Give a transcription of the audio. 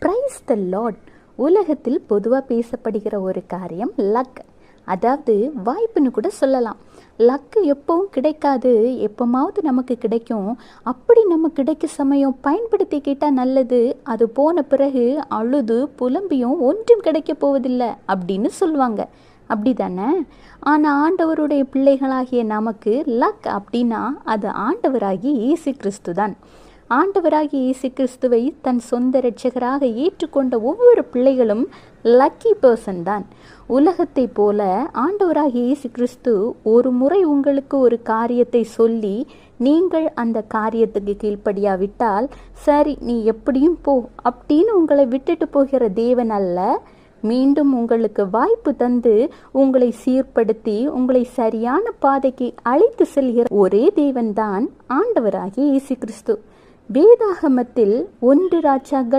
Praise the Lord. உலகத்தில் பொதுவாக பேசப்படுகிற ஒரு காரியம் லக், அதாவது வாய்ப்புன்னு கூட சொல்லலாம். லக்கு எப்பவும் கிடைக்காது, எப்போமாவது நமக்கு கிடைக்கும். அப்படி நம்ம கிடைக்க சமயம் பயன்படுத்திக்கிட்டால் நல்லது. அது போன பிறகு அழுது புலம்பியும் ஒன்றும் கிடைக்க போவதில்லை அப்படின்னு சொல்லுவாங்க. அப்படி தானே? ஆனால் ஆண்டவருடைய பிள்ளைகளாகிய நமக்கு லக் அப்படின்னா அது ஆண்டவராகிய இயேசு கிறிஸ்து தான். ஆண்டவராகிய இயேசு கிறிஸ்துவை தன் சொந்த இரட்சகராக ஏற்றுக்கொண்ட ஒவ்வொரு பிள்ளைகளும் லக்கி பர்சன் தான். உலகத்தை போல ஆண்டவராகிய இயேசு கிறிஸ்து ஒரு முறை உங்களுக்கு ஒரு காரியத்தை சொல்லி நீங்கள் அந்த காரியத்துக்கு கீழ்ப்படியாவிட்டால் சரி நீ எப்படியும் போ அப்படின்னு உங்களை விட்டுட்டு போகிற தேவன் அல்ல. மீண்டும் உங்களுக்கு வாய்ப்பு தந்து உங்களை சீர்படுத்தி உங்களை சரியான பாதைக்கு அழைத்து செல்கிற ஒரே தேவன் தான் ஆண்டவராகிய இயேசு கிறிஸ்து. வேதாகமத்தில் 1 ராஜாக்கள்